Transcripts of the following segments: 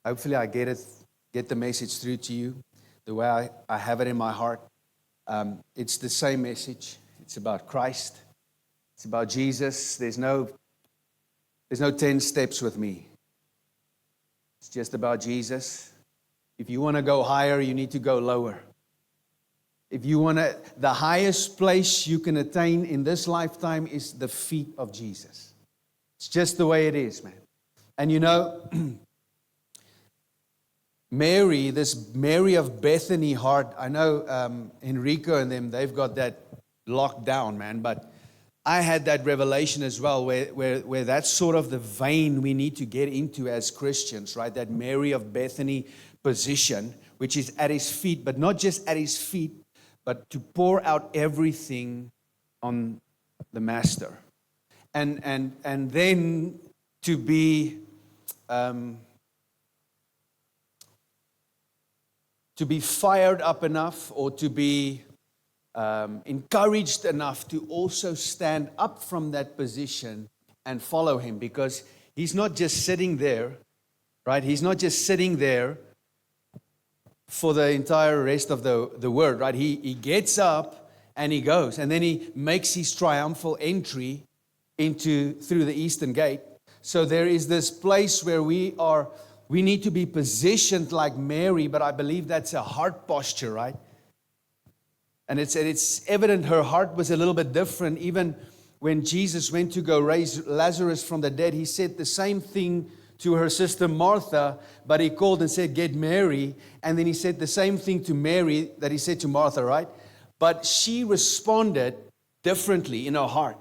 Hopefully I get the message through to you the way I have it in my heart. It's the same message. It's about Christ. It's about Jesus. There's no 10 steps with me. It's just about Jesus. If you want to go higher, you need to go lower. If you want to, the highest place you can attain in this lifetime is the feet of Jesus. It's just the way it is, man. And you know, Mary, this Mary of Bethany heart, I know Enrico and them, they've got that locked down, man. But I had that revelation as well, where that's sort of the vein we need to get into as Christians, right? That Mary of Bethany position, which is at His feet, but not just at His feet, but to pour out everything on the Master. And then to be fired up enough, or to be encouraged enough to also stand up from that position and follow Him, because He's not just sitting there, right? He's not just sitting there for the entire rest of the word, right? He gets up and He goes, and then He makes His triumphal entry through the eastern gate. So there is this place where we need to be positioned like Mary, but I believe that's a heart posture, right? And it's evident her heart was a little bit different. Even when Jesus went to go raise Lazarus from the dead, He said the same thing to her sister Martha, but He called and said, "Get Mary." And then He said the same thing to Mary that He said to Martha, right? But she responded differently in her heart.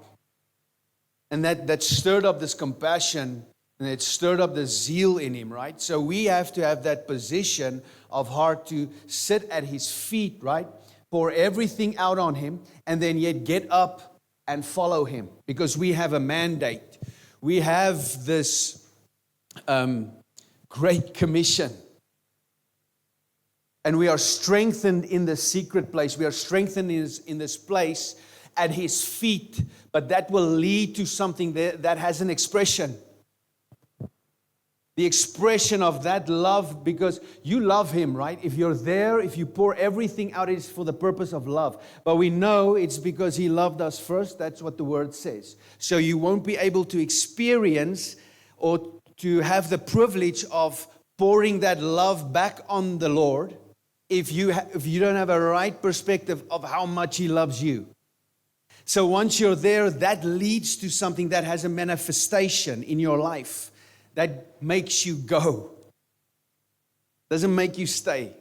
And that stirred up this compassion, and it stirred up the zeal in Him, right? So we have to have that position of heart to sit at His feet, right? Pour everything out on Him, and then yet get up and follow Him, because we have a mandate. We have this great commission. And we are strengthened in the secret place. We are strengthened in this place at His feet. But that will lead to something that has an expression. The expression of that love, because you love Him, right? If you're there, if you pour everything out, it's for the purpose of love. But we know it's because He loved us first. That's what the Word says. So you won't be able to experience or to have the privilege of pouring that love back on the Lord if you don't have a right perspective of how much He loves you. So once you're there, that leads to something that has a manifestation in your life that makes you go. Doesn't make you stay.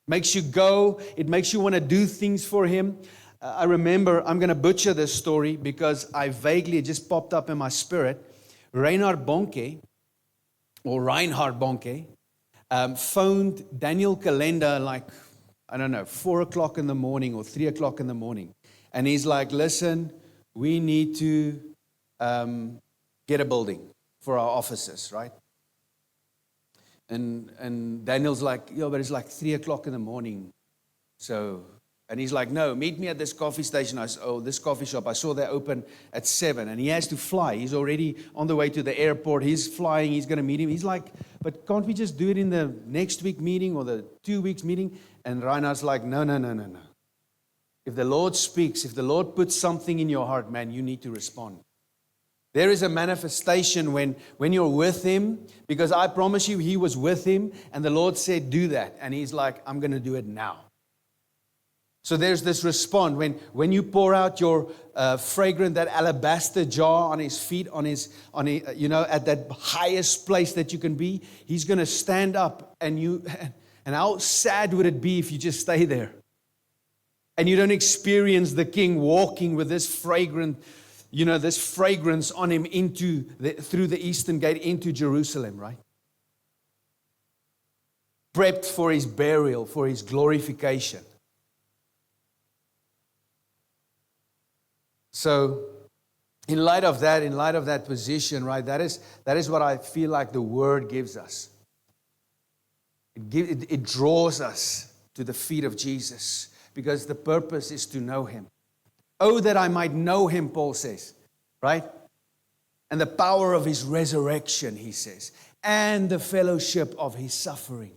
Makes you go. It makes you want to do things for Him. I remember, I'm going to butcher this story because it just popped up in my spirit. Reinhard Bonnke, or Reinhard Bonnke, phoned Daniel Kalenda 4 o'clock in the morning or 3 o'clock in the morning. And he's like, "Listen, we need to get a building for our offices," right? And Daniel's like, "Yeah, but it's like 3 o'clock in the morning." And he's like, "No, meet me at this coffee station." This coffee shop. I saw they open at 7. And he has to fly. He's already on the way to the airport. He's flying. He's going to meet him. He's like, "But can't we just do it in the next week meeting or the 2 weeks meeting?" And Reinhard's like, No. If the Lord speaks, if the Lord puts something in your heart, man, you need to respond. There is a manifestation when you're with Him, because I promise you, He was with him, and the Lord said, "Do that." And he's like, "I'm going to do it now." So there's this response. When you pour out your fragrant, that alabaster jar on His feet, at that highest place that you can be, He's going to stand up, and how sad would it be if you just stay there? And you don't experience the King walking with this fragrance on Him through the eastern gate into Jerusalem, right? Prepped for His burial, for His glorification. So, in light of that position, right, that is what I feel like the Word gives us. It draws us to the feet of Jesus, because the purpose is to know Him. "Oh, that I might know Him," Paul says, right? "And the power of His resurrection," he says. and the fellowship of His suffering.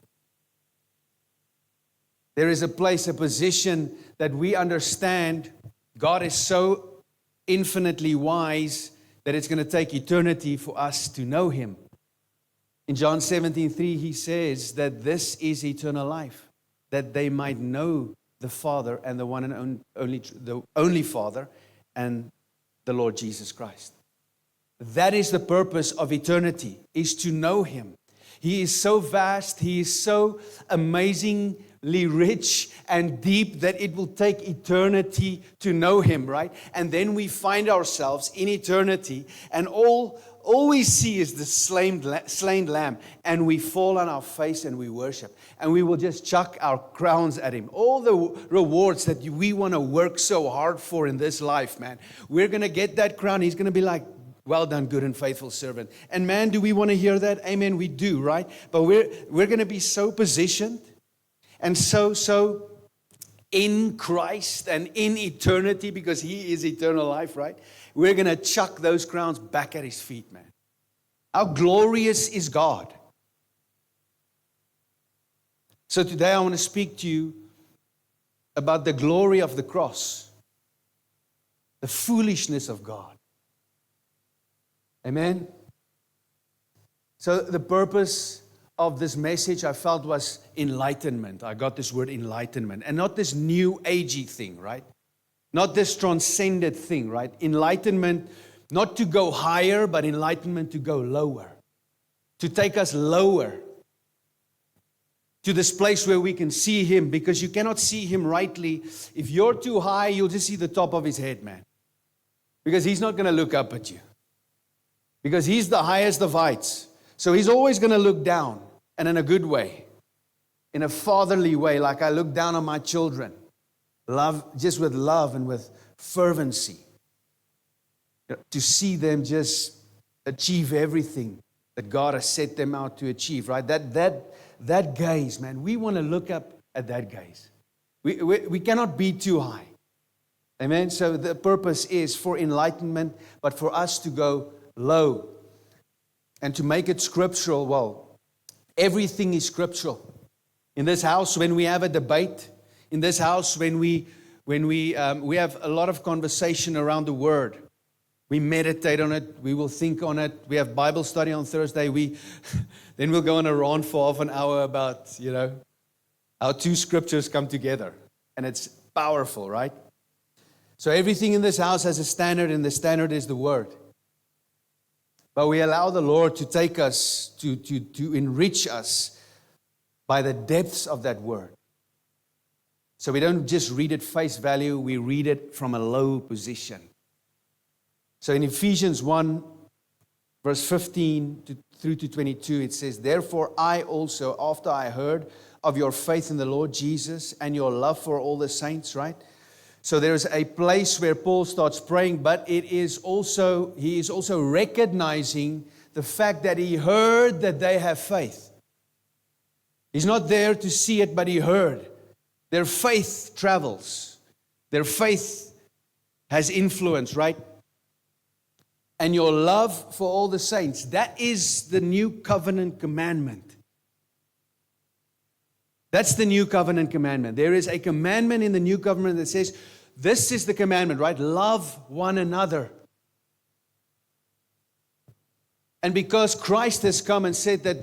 There is a place, a position that we understand God is so infinitely wise that it's going to take eternity for us to know Him. In John 17:3, He says that this is eternal life, that they might know the Father and the one and only Father and the Lord Jesus Christ. That is the purpose of eternity, is to know Him. He is so vast, He is so amazingly rich and deep that it will take eternity to know Him, right? And then we find ourselves in eternity, and all we see is the slain lamb, and we fall on our face and we worship, and we will just chuck our crowns at Him. All the rewards that we want to work so hard for in this life, man, we're going to get that crown. He's going to be like, well done, good and faithful servant. And man, do we want to hear that? Amen, we do, right? But we're going to be so positioned and so in Christ and in eternity, because He is eternal life, right? We're going to chuck those crowns back at His feet, man. How glorious is God? So today I want to speak to you about the glory of the cross, the foolishness of God. Amen? So the purpose of this message I felt was enlightenment. I got this word enlightenment. And not this new agey thing, right? Not this transcended thing, right? Enlightenment, not to go higher, but enlightenment to go lower. To take us lower. To this place where we can see Him. Because you cannot see Him rightly. If you're too high, you'll just see the top of His head, man. Because He's not going to look up at you. Because He's the highest of heights. So He's always going to look down. And in a good way. In a fatherly way, like I look down on my children. Love, just with love and with fervency. To see them just achieve everything that God has set them out to achieve, right? That gaze, man, we want to look up at that gaze. We cannot be too high. Amen? So the purpose is for enlightenment, but for us to go low. And to make it scriptural, well, everything is scriptural. In this house, when we have a debate, in this house, when we have a lot of conversation around the Word, we meditate on it, we will think on it. We have Bible study on Thursday. Then we'll go on a rant for half an hour about, how two scriptures come together. And it's powerful, right? So everything in this house has a standard, and the standard is the Word. But we allow the Lord to take us, to enrich us by the depths of that Word. So we don't just read it face value, we read it from a low position. So in Ephesians 1, verse 15 through to 22, it says, "Therefore I also, after I heard of your faith in the Lord Jesus and your love for all the saints," right? So there's a place where Paul starts praying, but he is also recognizing the fact that he heard that they have faith. He's not there to see it, but he heard. Their faith travels. Their faith has influence, right? And your love for all the saints. That is the new covenant commandment. That's the new covenant commandment. There is a commandment in the new covenant that says, this is the commandment, right? Love one another. And because Christ has come and said that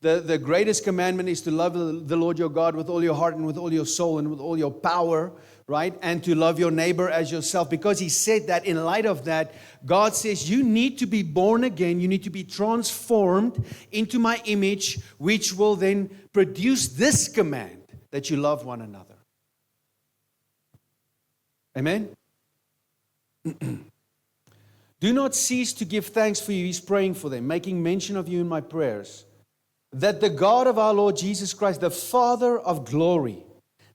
the greatest commandment is to love the Lord your God with all your heart and with all your soul and with all your power, right? And to love your neighbor as yourself. Because He said that, in light of that, God says you need to be born again. You need to be transformed into my image, which will then produce this command that you love one another. Amen? Do not cease to give thanks for you. He's praying for them, making mention of you in my prayers, that the God of our Lord Jesus Christ, the Father of glory,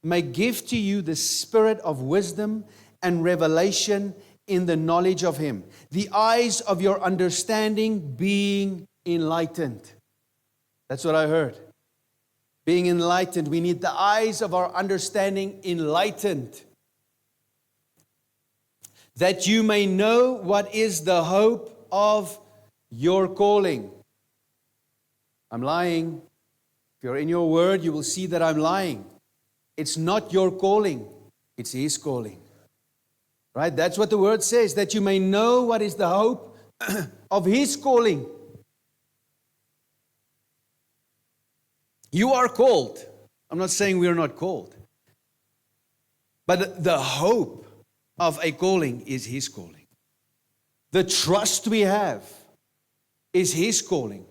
may give to you the spirit of wisdom and revelation in the knowledge of Him, the eyes of your understanding being enlightened. That's what I heard. Being enlightened. We need the eyes of our understanding enlightened, that you may know what is the hope of your calling. I'm lying. If you're in your word, you will see that I'm lying. It's not your calling, it's His calling. Right? That's what the word says, that you may know what is the hope of His calling. You are called. I'm not saying we are not called. But the hope of a calling is His calling. The trust we have is His calling.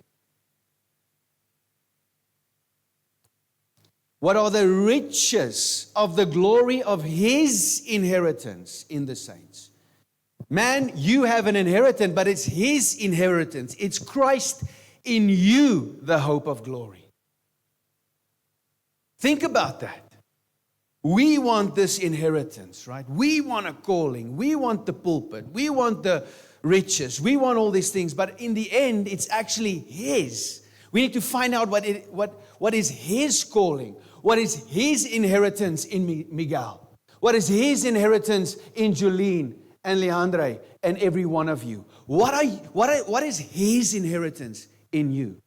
What are the riches of the glory of His inheritance in the saints? Man, you have an inheritance, but it's His inheritance. It's Christ in you, the hope of glory. Think about that. We want this inheritance, right? We want a calling. We want the pulpit. We want the riches. We want all these things. But in the end, it's actually His. We need to find out what is His calling. What is His inheritance in Miguel? What is His inheritance in Jolene and Leandre and every one of you? What is His inheritance in you?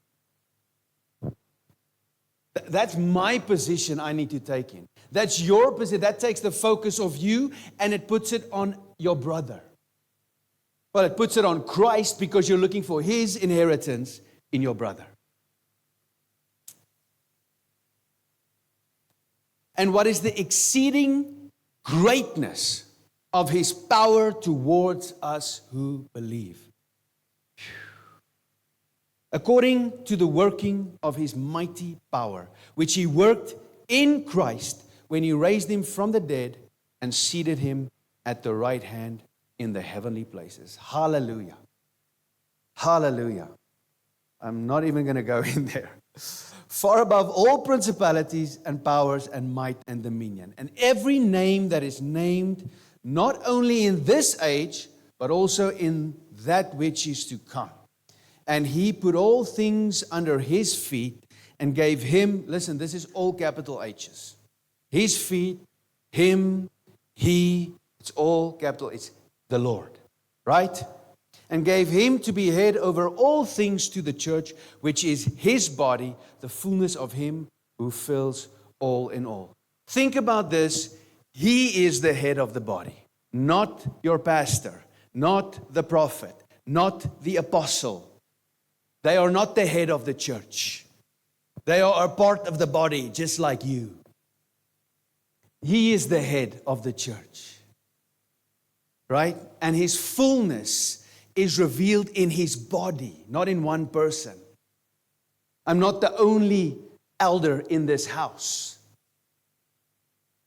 That's my position I need to take in. That's your position. That takes the focus of you and it puts it on your brother. Well, it puts it on Christ because you're looking for His inheritance in your brother. And what is the exceeding greatness of His power towards us who believe? According to the working of His mighty power, which He worked in Christ when He raised Him from the dead and seated Him at the right hand in the heavenly places. Hallelujah. Hallelujah. I'm not even going to go in there. Far above all principalities and powers and might and dominion, and every name that is named, not only in this age, but also in that which is to come. And He put all things under His feet and gave Him, listen, this is all capital H's. His feet, Him, He, it's all capital, it's the Lord, right? And gave Him to be head over all things to the church, which is His body, the fullness of Him who fills all in all. Think about this. He is the head of the body, not your pastor, not the prophet, not the apostle. They are not the head of the church. They are a part of the body, just like you. He is the head of the church, right? And His fullness is revealed in His body, not in one person. I'm not the only elder in this house.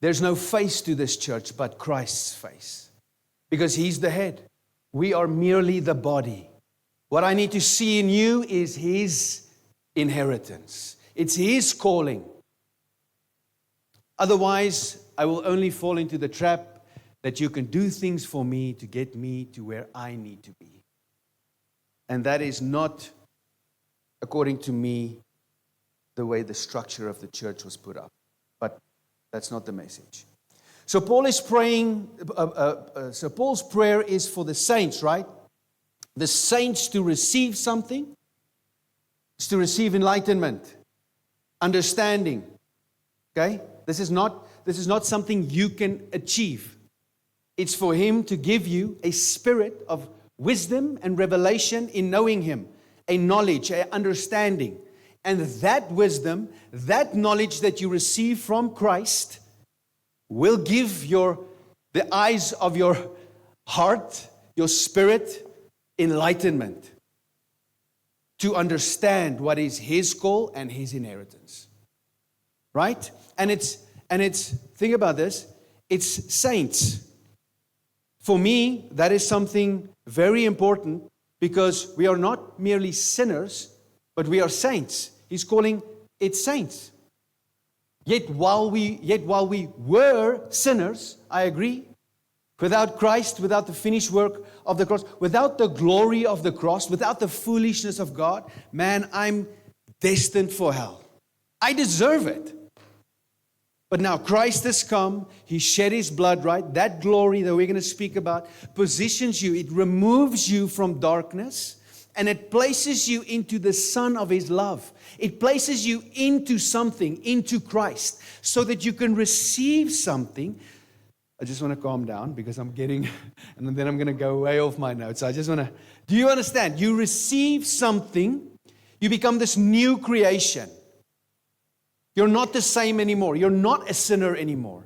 There's no face to this church but Christ's face, because He's the head. We are merely the body. What I need to see in you is His inheritance. It's His calling. Otherwise, I will only fall into the trap that you can do things for me to get me to where I need to be. And that is not, according to me, the way the structure of the church was put up. But that's not the message. So Paul is praying. So Paul's prayer is for the saints, right? The saints to receive something. It's to receive enlightenment, understanding. Okay? This is not something you can achieve. It's for Him to give you a spirit of wisdom and revelation in knowing Him, a knowledge, an understanding. And that wisdom, that knowledge that you receive from Christ will give the eyes of your heart, your spirit, enlightenment to understand what is His call and His inheritance. Right? And it's think about this, it's saints. For me, that is something very important, because we are not merely sinners, but we are saints. He's calling it saints. Yet while we were sinners, I agree, without Christ, without the finished work of the cross, without the glory of the cross, without the foolishness of God, man, I'm destined for hell. I deserve it. But now Christ has come. He shed His blood, right? That glory that we're going to speak about positions you. It removes you from darkness And it places you into the Son of His love. It places you into something, into Christ, so that you can receive something. I just want to calm down because I'm getting, and then I'm going to go way off my notes. I just want to, do you understand? You receive something, you become this new creation. You're not the same anymore. You're not a sinner anymore.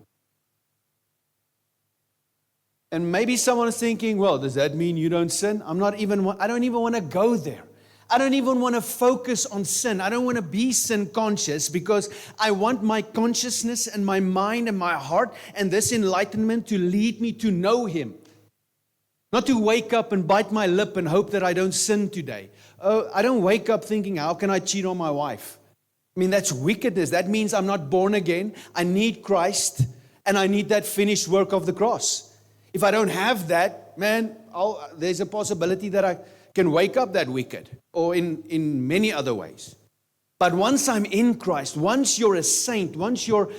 And maybe someone is thinking, well, does that mean you don't sin? I don't even want to go there. I don't even want to focus on sin. I don't want to be sin conscious because I want my consciousness and my mind and my heart and this enlightenment to lead me to know Him. Not to wake up and bite my lip and hope that I don't sin today. Oh, I don't wake up thinking, how can I cheat on my wife? I mean, that's wickedness. That means I'm not born again. I need Christ and I need that finished work of the cross. If I don't have that, man, there's a possibility that I can wake up that wicked, or in many other ways. But once I'm in Christ, once you're a saint, once you're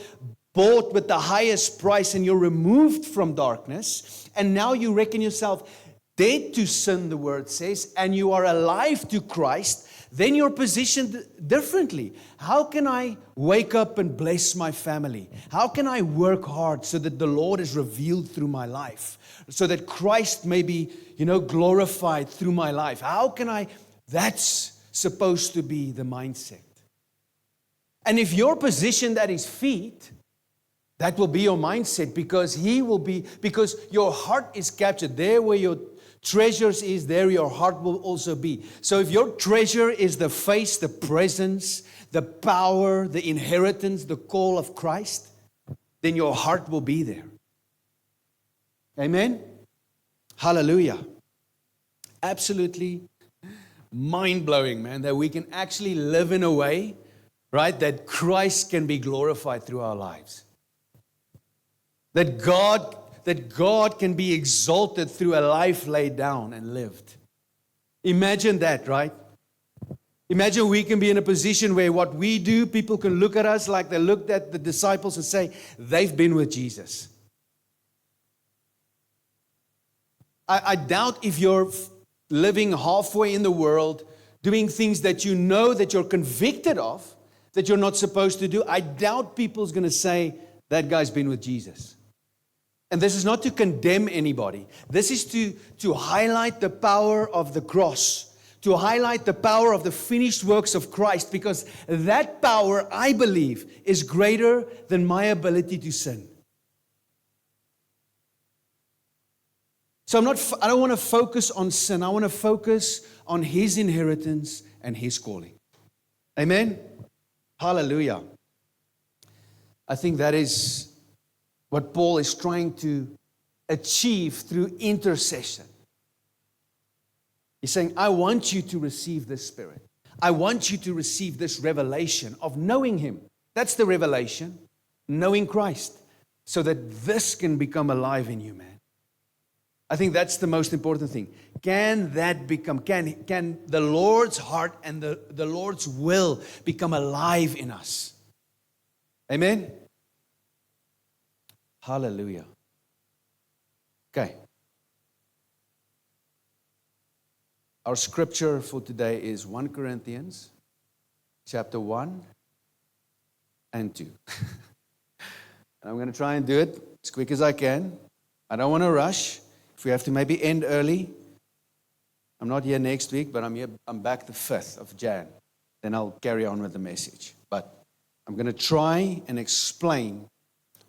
bought with the highest price and you're removed from darkness, and now you reckon yourself dead to sin, the word says, and you are alive to Christ, then you're positioned differently. How can I wake up and bless my family? How can I work hard so that the Lord is revealed through my life? So that Christ may be, glorified through my life. How can I? That's supposed to be the mindset. And if you're positioned at His feet, that will be your mindset because your heart is captured. There where your treasures is, there your heart will also be. So if your treasure is the face, the presence, the power, the inheritance, the call of Christ, then your heart will be there. Amen? Hallelujah. Absolutely mind-blowing, man, that we can actually live in a way, right, that Christ can be glorified through our lives. That God can be exalted through a life laid down and lived. Imagine that, right? Imagine we can be in a position where what we do, people can look at us like they looked at the disciples and say, they've been with Jesus. I doubt if you're living halfway in the world, doing things that you know that you're convicted of, that you're not supposed to do. I doubt people's going to say, that guy's been with Jesus. And this is not to condemn anybody. This is to highlight the power of the cross, to highlight the power of the finished works of Christ, because that power, I believe, is greater than my ability to sin. So I don't want to focus on sin. I want to focus on His inheritance and His calling. Amen? Hallelujah. I think that is what Paul is trying to achieve through intercession. He's saying, I want you to receive this Spirit. I want you to receive this revelation of knowing Him. That's the revelation, knowing Christ, so that this can become alive in you, man. I think that's the most important thing. Can the Lord's heart and the Lord's will become alive in us? Amen? Hallelujah. Okay. Our scripture for today is 1 Corinthians chapter 1 and 2. I'm going to try and do it as quick as I can. I don't want to rush. If we have to maybe end early, I'm not here next week, but I'm back the 5th of Jan. Then I'll carry on with the message. But I'm going to try and explain,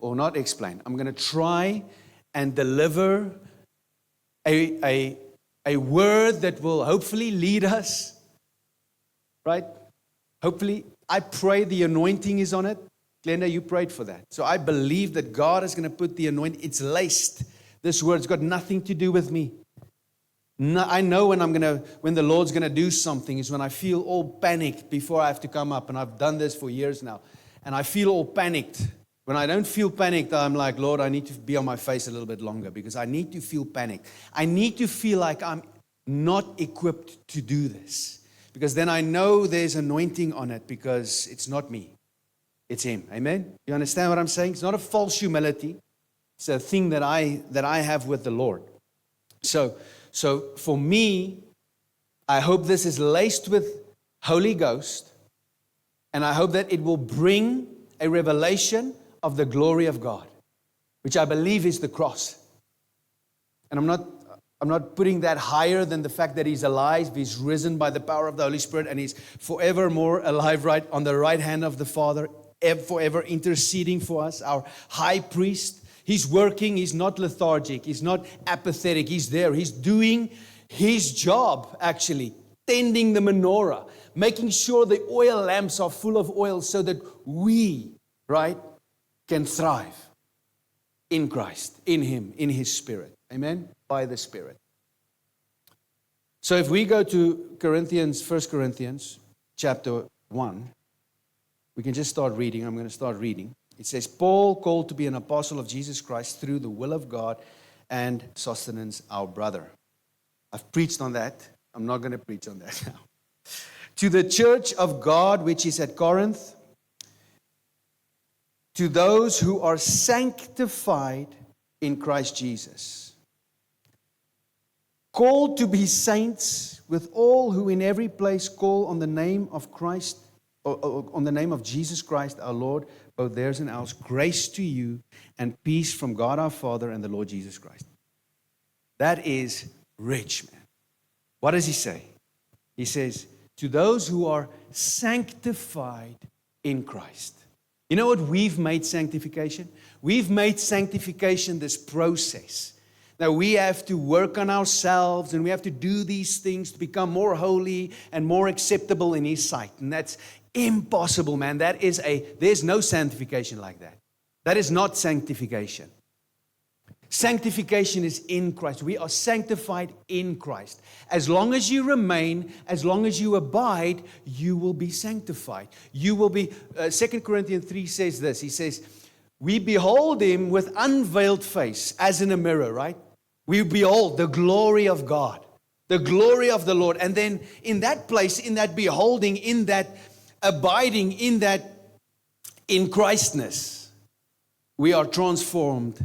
or not explain, I'm going to try and deliver a word that will hopefully lead us, right? Hopefully, I pray the anointing is on it. Glenda, you prayed for that. So I believe that God is going to put the anointing. It's laced. This word's got nothing to do with me. No, I know when the Lord's going to do something is when I feel all panicked before I have to come up. And I've done this for years now. And I feel all panicked. When I don't feel panicked, I'm like, Lord, I need to be on my face a little bit longer because I need to feel panicked. I need to feel like I'm not equipped to do this. Because then I know there's anointing on it because it's not me. It's Him. Amen? You understand what I'm saying? It's not a false humility. It's a thing that I have with the Lord. So for me, I hope this is laced with Holy Ghost, and I hope that it will bring a revelation of the glory of God, which I believe is the cross. And I'm not putting that higher than the fact that He's alive, He's risen by the power of the Holy Spirit, and He's forevermore alive right on the right hand of the Father, forever interceding for us, our high priest. He's working, He's not lethargic, He's not apathetic, He's there. He's doing His job, actually, tending the menorah, making sure the oil lamps are full of oil so that we, right, can thrive in Christ, in Him, in His Spirit. Amen? By the Spirit. So if we go to 1 Corinthians chapter 1, we can just start reading. I'm going to start reading. It says, Paul, called to be an apostle of Jesus Christ through the will of God, and Sosthenes, our brother. I've preached on that. I'm not going to preach on that now. To the church of God which is at Corinth, to those who are sanctified in Christ Jesus, called to be saints, with all who in every place call on the name of Christ, or on the name of Jesus Christ our Lord, both theirs and ours, grace to you and peace from God our Father and the Lord Jesus Christ. That is rich, man. What does he say? He says, to those who are sanctified in Christ. You know what we've made sanctification? We've made sanctification this process. Now we have to work on ourselves and we have to do these things to become more holy and more acceptable in His sight. And that's impossible, man. There's no sanctification like that. That is not sanctification. Sanctification is in Christ. We are sanctified in Christ. As long as you remain, as long as you abide, you will be sanctified. You will be, 2 Corinthians 3 says this. He says, we behold Him with unveiled face, as in a mirror, right? We behold the glory of God, the glory of the Lord. And then in that place, in that beholding, in that abiding, in Christness, we are transformed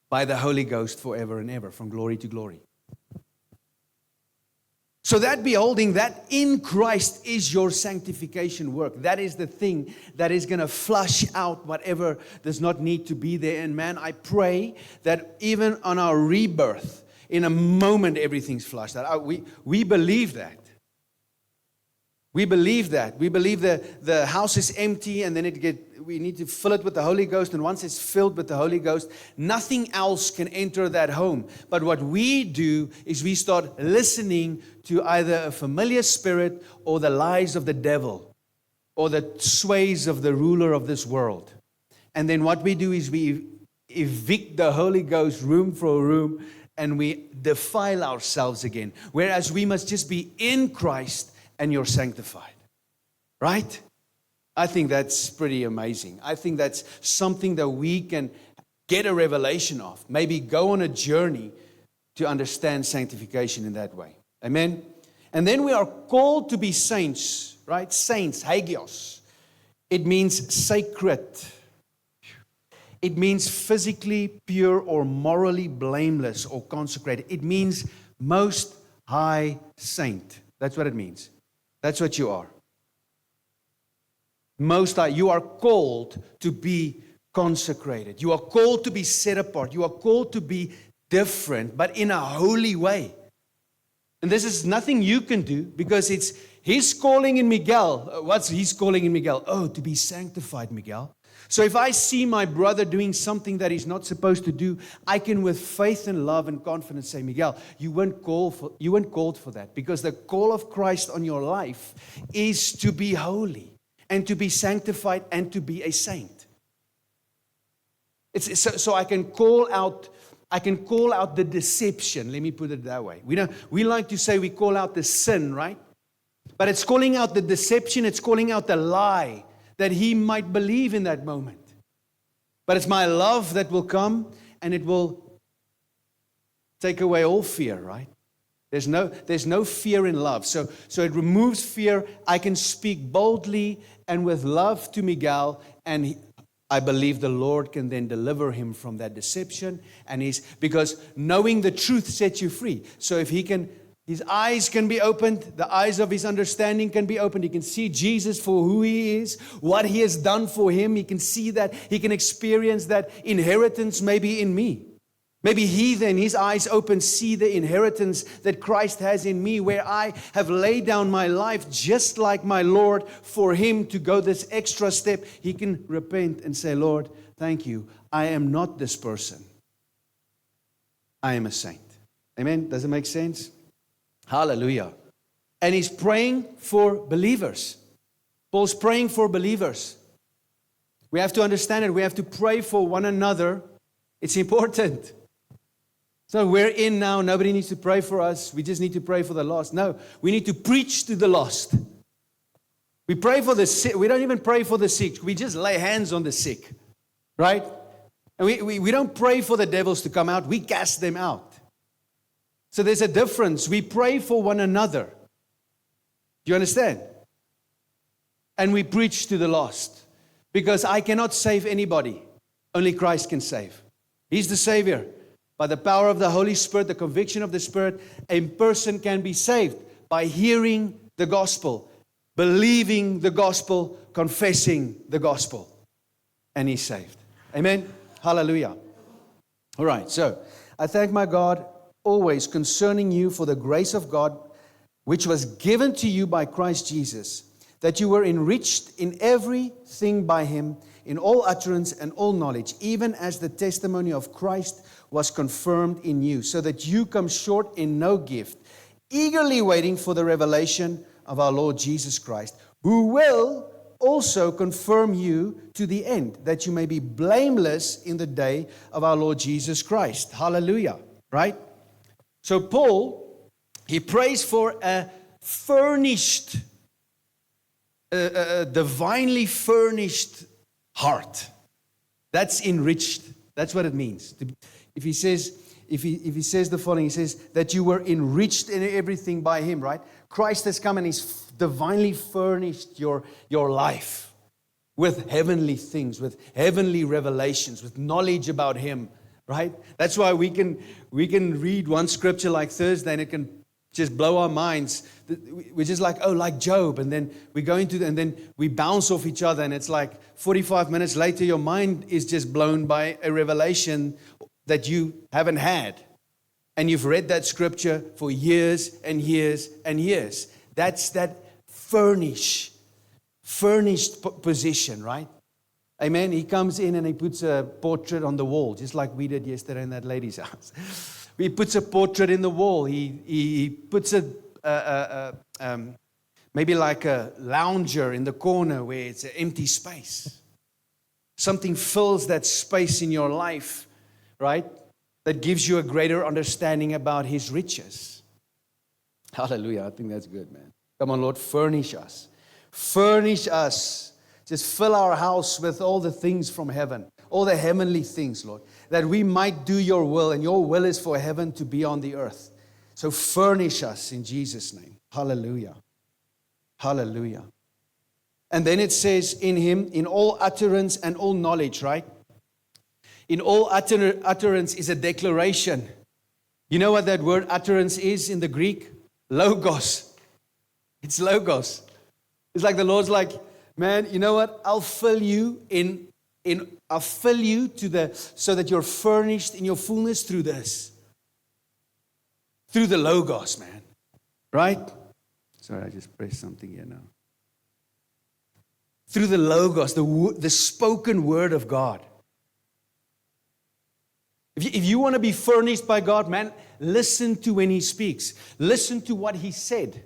by the Holy Ghost forever and ever, from glory to glory. So that beholding, that in Christ is your sanctification work. That is the thing that is going to flush out whatever does not need to be there. And man, I pray that even on our rebirth, in a moment, everything's flushed out. We believe that. We believe that. We believe the house is empty and then we need to fill it with the Holy Ghost. And once it's filled with the Holy Ghost, nothing else can enter that home. But what we do is we start listening to either a familiar spirit or the lies of the devil or the sways of the ruler of this world. And then what we do is we evict the Holy Ghost room for room and we defile ourselves again. Whereas we must just be in Christ and you're sanctified. Right? I think that's pretty amazing. I think that's something that we can get a revelation of. Maybe go on a journey to understand sanctification in that way. Amen? And then we are called to be saints, right? Saints, hagios. It means sacred. It means physically pure or morally blameless or consecrated. It means most high saint. That's what it means. That's what you are. Most High. You are called to be consecrated. You are called to be set apart. You are called to be different, but in a holy way. And this is nothing you can do because it's His calling in Miguel. What's His calling in Miguel? Oh, to be sanctified, Miguel. So if I see my brother doing something that he's not supposed to do, I can with faith and love and confidence say, Miguel, you weren't called for that, because the call of Christ on your life is to be holy and to be sanctified and to be a saint. So I can call out the deception. Let me put it that way. We like to say we call out the sin, right? But it's calling out the deception. It's calling out the lie that he might believe in that moment. But it's my love that will come and it will take away all fear, right? There's no fear in love. So it removes fear. I can speak boldly and with love to Miguel, and I believe the Lord can then deliver him from that deception. And because knowing the truth sets you free. So if he can His eyes can be opened. The eyes of his understanding can be opened. He can see Jesus for who he is, what he has done for him. He can see that. He can experience that inheritance maybe in me. Maybe he then, his eyes open, see the inheritance that Christ has in me, where I have laid down my life just like my Lord for him to go this extra step. He can repent and say, Lord, thank you. I am not this person. I am a saint. Amen? Does it make sense? Hallelujah. And he's praying for believers. Paul's praying for believers. We have to understand it. We have to pray for one another. It's important. So we're in now. Nobody needs to pray for us. We just need to pray for the lost. No, we need to preach to the lost. We pray for the sick. We don't even pray for the sick. We just lay hands on the sick. Right? And we don't pray for the devils to come out. We cast them out. So there's a difference. We pray for one another. Do you understand? And we preach to the lost. Because I cannot save anybody. Only Christ can save. He's the Savior. By the power of the Holy Spirit, the conviction of the Spirit, a person can be saved by hearing the gospel, believing the gospel, confessing the gospel. And he's saved. Amen? Hallelujah. All right, so I thank my God always concerning you for the grace of God, which was given to you by Christ Jesus, that you were enriched in everything by him, in all utterance and all knowledge, even as the testimony of Christ was confirmed in you, so that you come short in no gift, eagerly waiting for the revelation of our Lord Jesus Christ, who will also confirm you to the end, that you may be blameless in the day of our Lord Jesus Christ. Hallelujah. Right? So Paul, he prays for a furnished, a divinely furnished heart. That's enriched. That's what it means. If he says the following, he says that you were enriched in everything by him, right? Christ has come and he's divinely furnished your life with heavenly things, with heavenly revelations, with knowledge about him, right? That's why we can read one scripture like Thursday and it can just blow our minds. We're just like, oh, like Job. And then we go into and then we bounce off each other. And it's like 45 minutes later, your mind is just blown by a revelation that you haven't had. And you've read that scripture for years and years and years. That's that furnished position, right? Amen. He comes in and he puts a portrait on the wall, just like we did yesterday in that lady's house. He puts a portrait in the wall. He puts maybe like a lounger in the corner where it's an empty space. Something fills that space in your life, right? That gives you a greater understanding about his riches. Hallelujah. I think that's good, man. Come on, Lord, furnish us. Furnish us. Just fill our house with all the things from heaven, all the heavenly things, Lord, that we might do your will, and your will is for heaven to be on the earth. So furnish us in Jesus' name. Hallelujah. Hallelujah. And then it says in him, in all utterance and all knowledge, right? In all utterance is a declaration. You know what that word utterance is in the Greek? Logos. It's logos. It's like the Lord's like, man, you know what? I'll fill you I'll fill you so that you're furnished in your fullness through this. Through the Logos, man. Right? Sorry, I just pressed something here now. Through the Logos, the spoken word of God. If you want to be furnished by God, man, listen to when he speaks. Listen to what he said.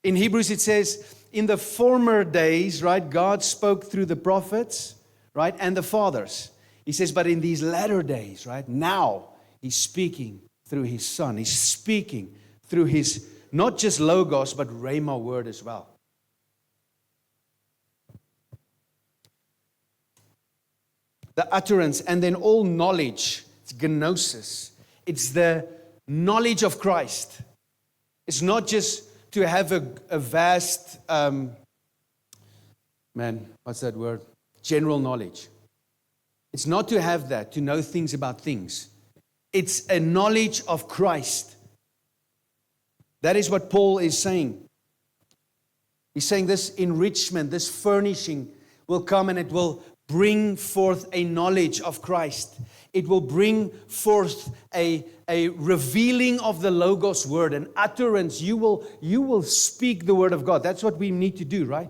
In Hebrews it says, in the former days, right, God spoke through the prophets, right, and the fathers. He says, but in these latter days, right, now he's speaking through his Son. He's speaking through his, not just Logos, but Rhema word as well. The utterance, and then all knowledge. It's gnosis. It's the knowledge of Christ. It's not just to have a vast, what's that word? General knowledge. It's not to have that, to know things about things. It's a knowledge of Christ. That is what Paul is saying. He's saying this enrichment, this furnishing will come and it will bring forth a knowledge of Christ. It will bring forth a revealing of the Logos word, an utterance. You will speak the word of God. That's what we need to do, right?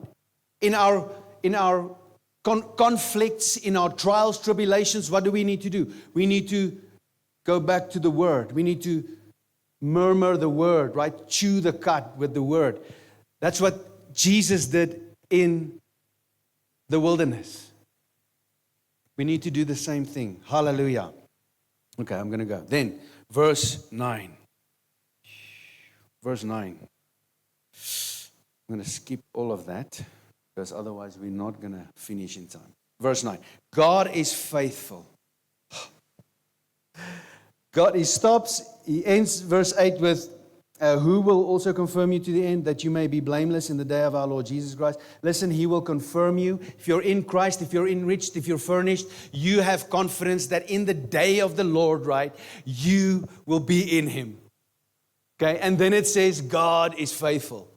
In our conflicts, in our trials, tribulations, what do we need to do? We need to go back to the word. We need to murmur the word, right? Chew the cud with the word. That's what Jesus did in the wilderness. We need to do the same thing. Hallelujah. Okay, I'm going to go. Then, verse 9. Verse 9. I'm going to skip all of that because otherwise we're not going to finish in time. Verse 9. God is faithful. He ends verse 8 with, who will also confirm you to the end, that you may be blameless in the day of our Lord Jesus Christ. Listen, He will confirm you. If you're in Christ, if you're enriched, if you're furnished, you have confidence that in the day of the Lord, right, you will be in Him. Okay, and then it says, God is faithful.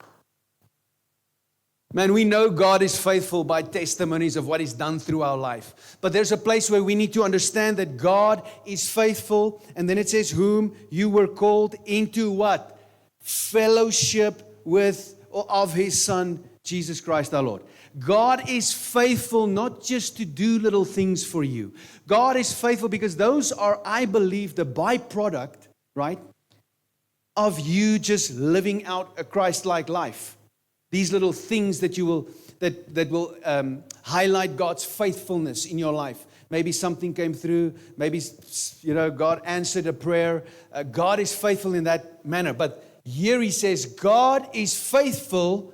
Man, we know God is faithful by testimonies of what He's done through our life. But there's a place where we need to understand that God is faithful. And then it says, whom you were called into what? Fellowship with or of His Son, Jesus Christ our Lord. God is faithful not just to do little things for you. God is faithful because those are, I believe, the byproduct, right, of you just living out a Christ-like life. These little things that you will that will highlight God's faithfulness in your life. Maybe something came through. Maybe God answered a prayer. God is faithful in that manner. But here He says, God is faithful,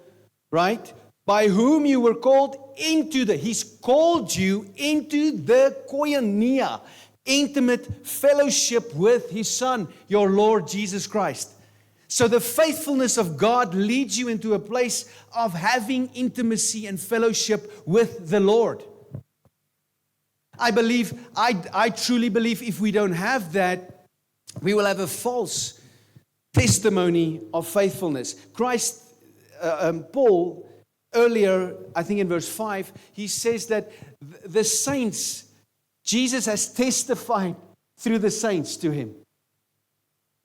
right? By whom you were called into He's called you into the koinonia, intimate fellowship with His Son, your Lord Jesus Christ. So the faithfulness of God leads you into a place of having intimacy and fellowship with the Lord. I truly believe if we don't have that, we will have a false testimony of faithfulness. Paul, earlier, I think in verse 5, he says that the saints, Jesus has testified through the saints to Him.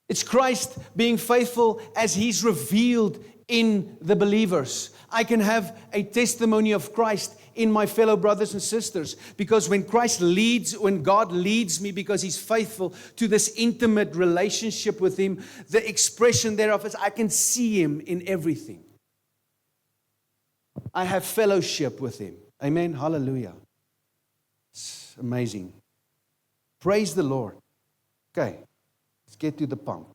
It's Christ being faithful as He's revealed in the believers. I can have a testimony of Christ in my fellow brothers and sisters because when God leads me because He's faithful to this intimate relationship with Him, the expression thereof is I can see Him in everything. I have fellowship with Him. Amen. Hallelujah. It's amazing. Praise the Lord. Okay. Let's get to the pump.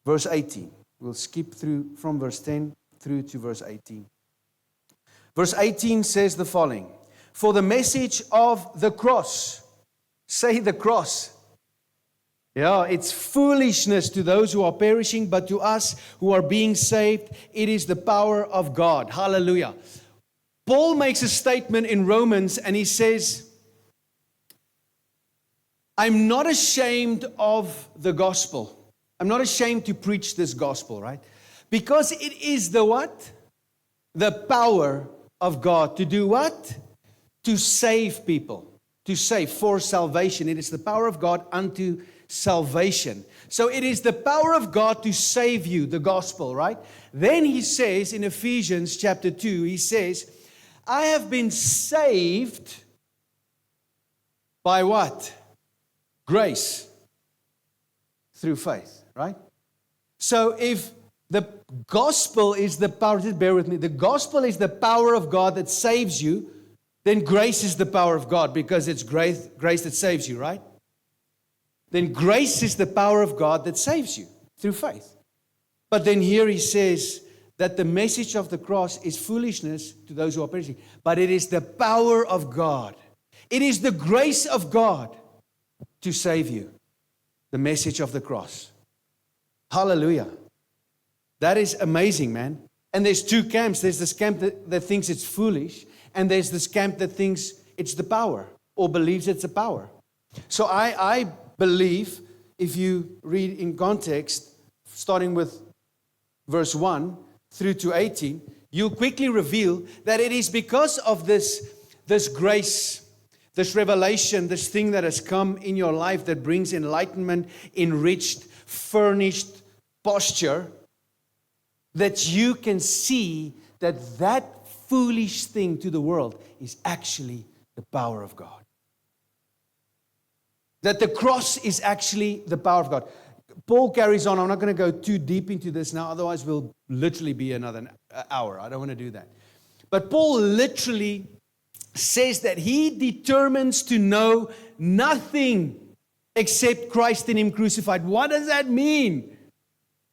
Verse 18. We'll skip through from verse 10 through to verse 18. Verse 18 says the following. For the message of the cross. Say the cross. Yeah, it's foolishness to those who are perishing, but to us who are being saved, it is the power of God. Hallelujah. Paul makes a statement in Romans and he says, I'm not ashamed of the gospel. I'm not ashamed to preach this gospel, right? Because it is the what? The power of God to do what? To save people. To save for salvation. It is the power of God unto salvation. So it is the power of God to save you, the gospel, right? Then he says in Ephesians chapter 2, he says, I have been saved by what? Grace through faith, right? So if the gospel is the power, just bear with me, the gospel is the power of God that saves you, then grace is the power of God because it's grace that saves you, right? Then grace is the power of God that saves you through faith. But then here he says that the message of the cross is foolishness to those who are perishing, but it is the power of God. It is the grace of God to save you. The message of the cross. Hallelujah. That is amazing, man. And there's two camps. There's this camp that thinks it's foolish, and there's this camp that thinks it's the power or believes it's a power. So I believe, if you read in context, starting with verse 1 through to 18, you'll quickly reveal that it is because of this grace, this revelation, this thing that has come in your life that brings enlightenment, enriched, furnished posture, that you can see that foolish thing to the world is actually the power of God. That the cross is actually the power of God. Paul carries on. I'm not going to go too deep into this now, otherwise we'll literally be another hour. I don't want to do that. But Paul literally says that he determines to know nothing except Christ in Him crucified. What does that mean?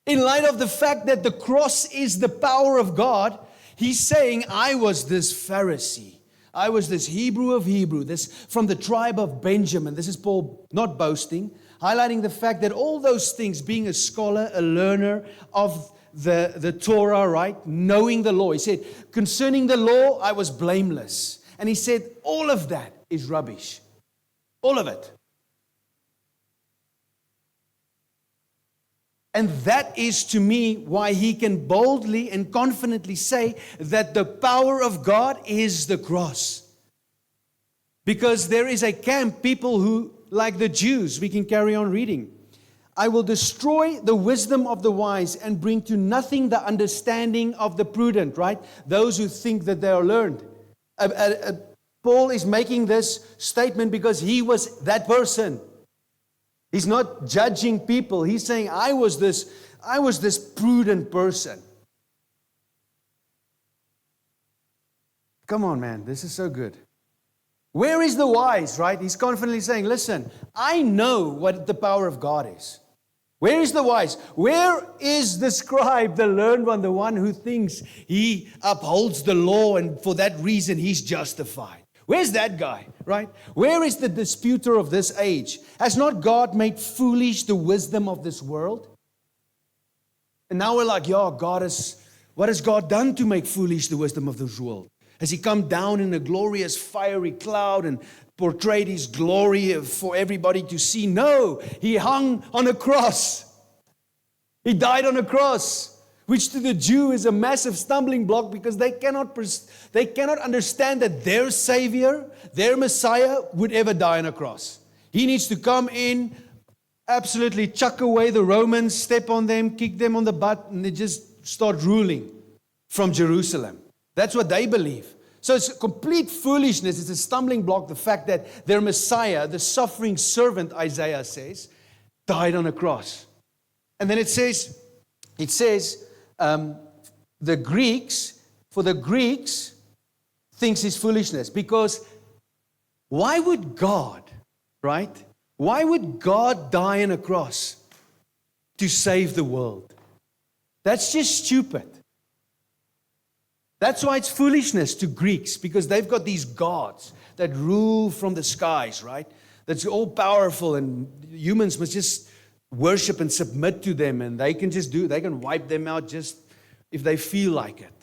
In light of the fact that the cross is the power of God, he's saying, I was this Pharisee. I was this Hebrew of Hebrew, this from the tribe of Benjamin. This is Paul not boasting, highlighting the fact that all those things, being a scholar, a learner of the Torah, right? Knowing the law. He said, concerning the law, I was blameless. And he said, all of that is rubbish. All of it. And that is to me why he can boldly and confidently say that the power of God is the cross. Because there is a camp, people who, like the Jews, we can carry on reading. I will destroy the wisdom of the wise and bring to nothing the understanding of the prudent, right? Those who think that they are learned. Paul is making this statement because he was that person. He's not judging people. He's saying, I was this prudent person. Come on, man. This is so good. Where is the wise, right? He's confidently saying, listen, I know what the power of God is. Where is the wise? Where is the scribe, the learned one, the one who thinks he upholds the law and for that reason he's justified? Where's that guy, right? Where is the disputer of this age? Has not God made foolish the wisdom of this world? And now we're like, yeah, what has God done to make foolish the wisdom of this world? Has He come down in a glorious fiery cloud and portrayed His glory for everybody to see? No, He hung on a cross. He died on a cross. Which to the Jew is a massive stumbling block because they cannot understand that their Savior, their Messiah, would ever die on a cross. He needs to come in, absolutely chuck away the Romans, step on them, kick them on the butt, and they just start ruling from Jerusalem. That's what they believe. So it's complete foolishness. It's a stumbling block, the fact that their Messiah, the suffering servant, Isaiah says, died on a cross. And then it says, the Greeks thinks it's foolishness because why would God, right? Why would God die on a cross to save the world? That's just stupid. That's why it's foolishness to Greeks, because they've got these gods that rule from the skies, right? That's all powerful and humans must just worship and submit to them, and they can wipe them out just if they feel like it.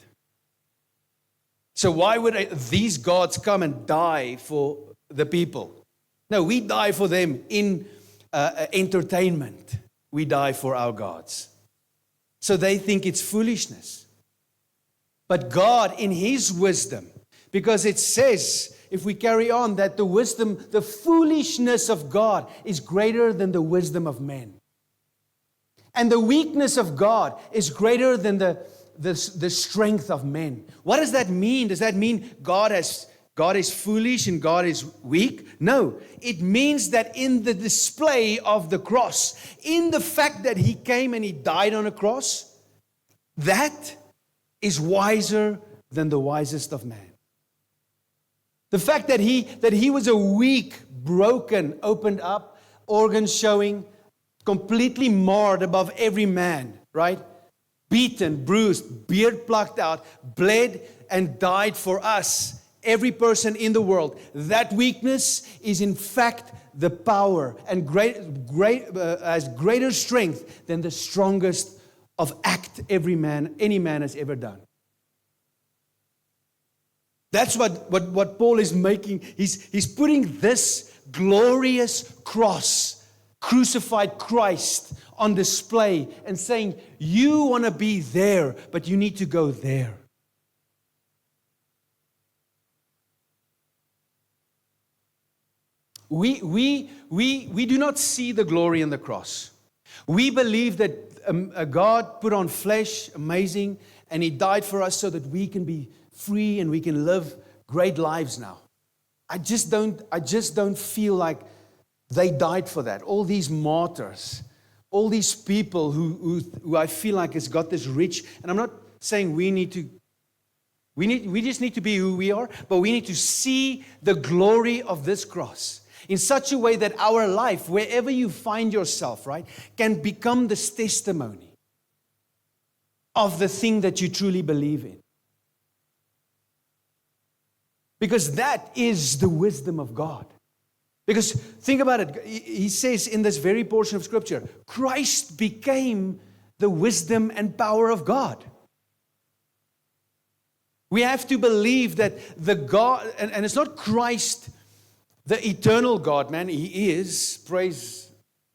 So why would these gods come and die for the people? No, we die for them in entertainment. We die for our gods. So they think it's foolishness. But God, in His wisdom, because it says, if we carry on, that the foolishness of God is greater than the wisdom of men. And the weakness of God is greater than the strength of men. What does that mean? Does that mean God is foolish and God is weak? No. It means that in the display of the cross, in the fact that He came and He died on a cross, that is wiser than the wisest of man. The fact that he was a weak, broken, opened up, organs showing, completely marred above every man, right? Beaten, bruised, beard plucked out, bled and died for us, every person in the world. That weakness is in fact the power and has greater strength than the strongest of act any man has ever done. That's what Paul is making. He's putting this glorious cross crucified Christ on display and saying, you want to be there, but you need to go there. We do not see the glory in the cross. We believe that God put on flesh, amazing, and He died for us so that we can be free and we can live great lives now. I just don't feel like they died for that. All these martyrs, all these people who I feel like has got this rich, and I'm not saying we just need to be who we are, but we need to see the glory of this cross in such a way that our life, wherever you find yourself, right, can become this testimony of the thing that you truly believe in. Because that is the wisdom of God. Because think about it, he says in this very portion of Scripture, Christ became the wisdom and power of God. We have to believe that the God, and it's not Christ, the eternal God, man, He is, praise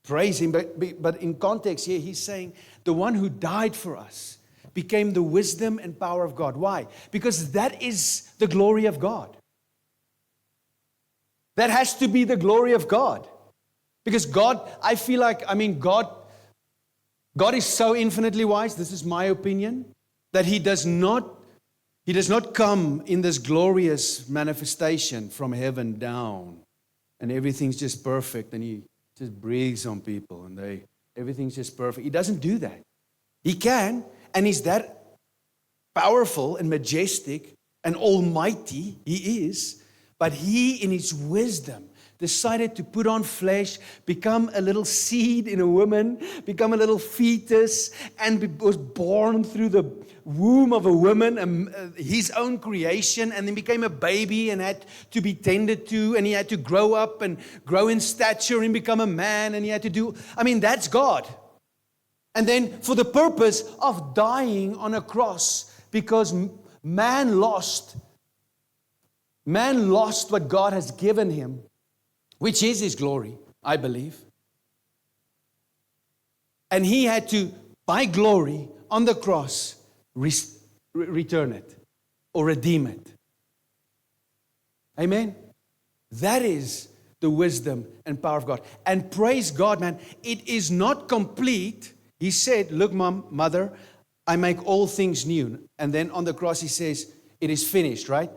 Him, but in context here, He's saying the one who died for us became the wisdom and power of God. Why? Because that is the glory of God. That has to be the glory of God. Because God, I feel like, God is so infinitely wise, this is my opinion, that He does not come in this glorious manifestation from heaven down and everything's just perfect and He just breathes on people and everything's just perfect. He doesn't do that. He can, and He's that powerful and majestic and almighty. He is. But He, in His wisdom, decided to put on flesh, become a little seed in a woman, become a little fetus, and was born through the womb of a woman, His own creation, and then became a baby and had to be tended to, and He had to grow up and grow in stature and become a man, and He had to do, that's God. And then for the purpose of dying on a cross, because man lost what God has given him, which is His glory, I believe. And He had to, by glory, on the cross, return it or redeem it. Amen? That is the wisdom and power of God. And praise God, man, it is not complete. He said, look, mother, I make all things new. And then on the cross He says, it is finished, right?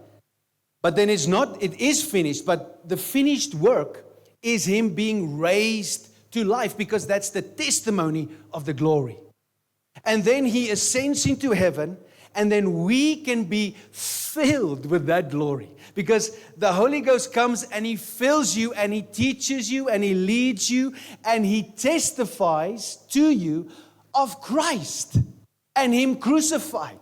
But then it is finished, but the finished work is Him being raised to life, because that's the testimony of the glory. And then He ascends into heaven, and then we can be filled with that glory. Because the Holy Ghost comes and He fills you, and He teaches you, and He leads you, and He testifies to you of Christ and Him crucified.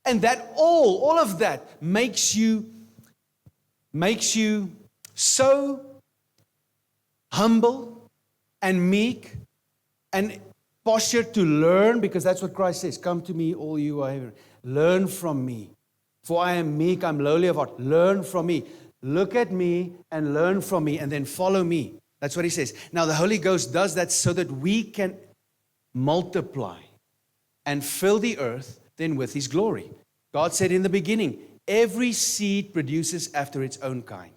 And that all of that makes you so humble and meek and postured to learn, because that's what Christ says. Come to me, all you are heavy. Learn from me. For I am meek, I'm lowly of heart. Learn from me. Look at me and learn from me, and then follow me. That's what He says. Now the Holy Ghost does that so that we can multiply and fill the earth then with His glory. God said in the beginning, every seed produces after its own kind.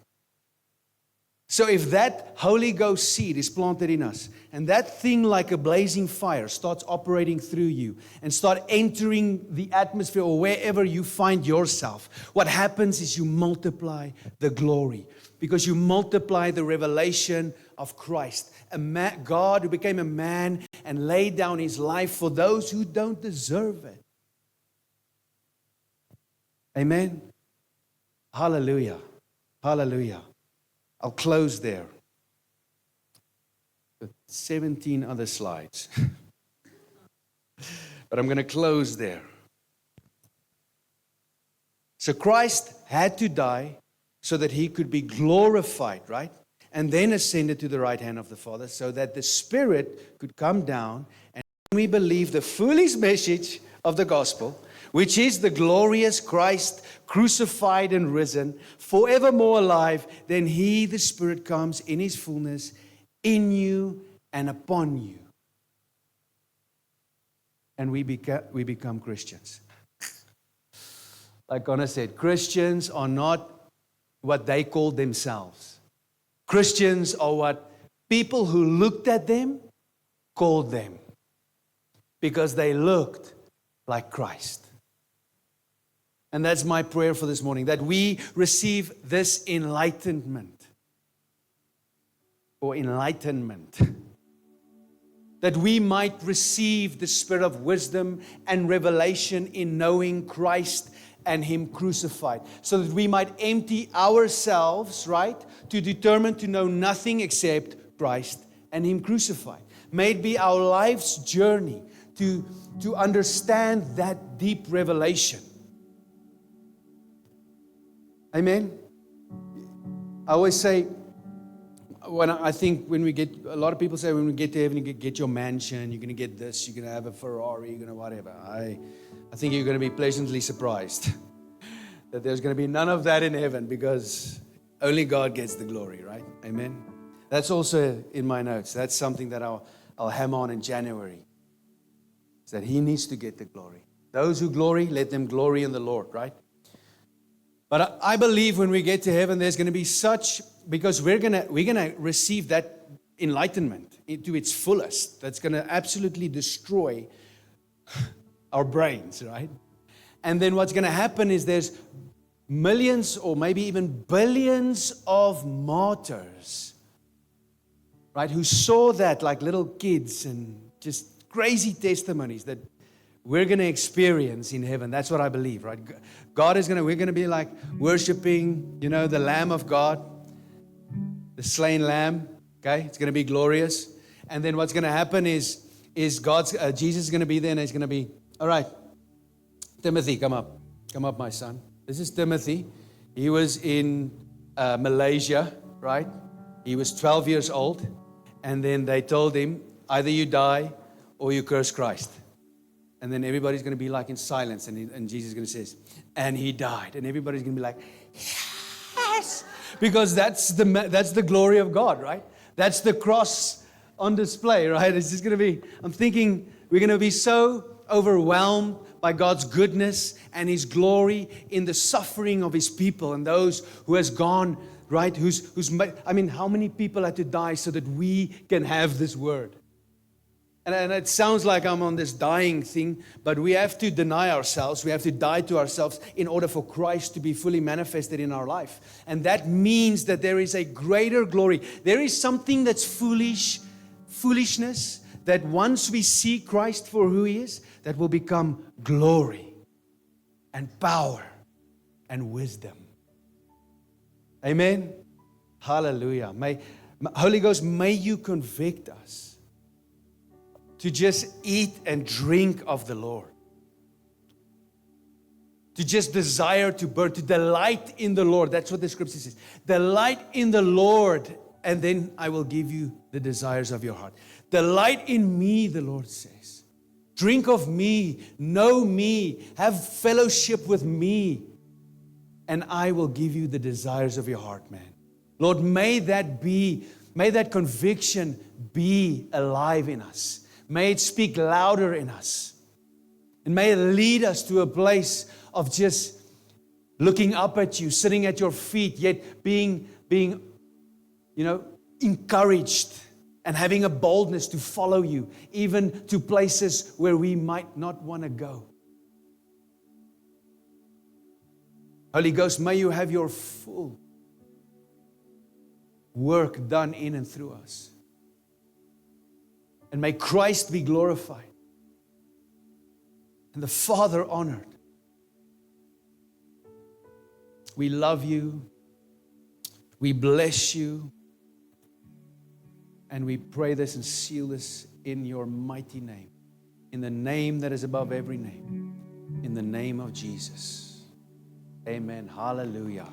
So if that Holy Ghost seed is planted in us, and that thing like a blazing fire starts operating through you and start entering the atmosphere or wherever you find yourself, what happens is you multiply the glory, because you multiply the revelation of Christ. God who became a man and laid down His life for those who don't deserve it. Amen. Hallelujah. Hallelujah. I'll close there. 17 other slides. But I'm going to close there. So Christ had to die so that He could be glorified, right? And then ascended to the right hand of the Father, so that the Spirit could come down. And when we believe the foolish message of the gospel, which is the glorious Christ, crucified and risen, forevermore alive, then He, the Spirit, comes in His fullness in you and upon you. And we become Christians. Like Connor said, Christians are not what they called themselves. Christians are what people who looked at them called them, because they looked like Christ. And that's my prayer for this morning, that we receive this enlightenment, that we might receive the spirit of wisdom and revelation in knowing Christ and Him crucified, so that we might empty ourselves, right, to determine to know nothing except Christ and Him crucified. May it be our life's journey to understand that deep revelation. Amen. I always say, a lot of people say when we get to heaven, you get your mansion, you're going to get this, you're going to have a Ferrari, you're going to whatever. I think you're going to be pleasantly surprised that there's going to be none of that in heaven, because only God gets the glory, right? Amen. That's also in my notes. That's something that I'll hammer on in January. Is that He needs to get the glory. Those who glory, let them glory in the Lord, right? But I believe when we get to heaven, there's going to be because we're going to receive that enlightenment to its fullest. That's going to absolutely destroy our brains, right? And then what's going to happen is there's millions or maybe even billions of martyrs, right, who saw that like little kids, and just crazy testimonies that we're going to experience in heaven. That's what I believe, right? We're going to be like worshiping, the Lamb of God, the slain Lamb, okay? It's going to be glorious. And then what's going to happen is Jesus is going to be there, and He's going to be, all right, Timothy, come up, my son. This is Timothy. He was in Malaysia, right? He was 12 years old, and then they told him, either you die or you curse Christ. And then everybody's going to be like in silence, and Jesus is going to say, and He died. And everybody's going to be like, yes! Because that's the glory of God, right? That's the cross on display, right? It's just going to be, I'm thinking we're going to be so overwhelmed by God's goodness and His glory in the suffering of His people and those who has gone, right? How many people had to die so that we can have this word? And it sounds like I'm on this dying thing, but we have to deny ourselves. We have to die to ourselves in order for Christ to be fully manifested in our life. And that means that there is a greater glory. There is something that's foolishness, that once we see Christ for who He is, that will become glory and power and wisdom. Amen? Hallelujah. Holy Ghost, may You convict us to just eat and drink of the Lord. To just desire to burn, to delight in the Lord. That's what the scripture says. Delight in the Lord, and then I will give you the desires of your heart. Delight in Me, the Lord says. Drink of Me, know Me, have fellowship with Me, and I will give you the desires of your heart, man. Lord, may that conviction be alive in us. May it speak louder in us. And may it lead us to a place of just looking up at You, sitting at Your feet, yet being encouraged and having a boldness to follow You, even to places where we might not want to go. Holy Ghost, may You have Your full work done in and through us. And may Christ be glorified and the Father honored. We love You. We bless You. And we pray this and seal this in Your mighty name. In the name that is above every name. In the name of Jesus. Amen. Hallelujah.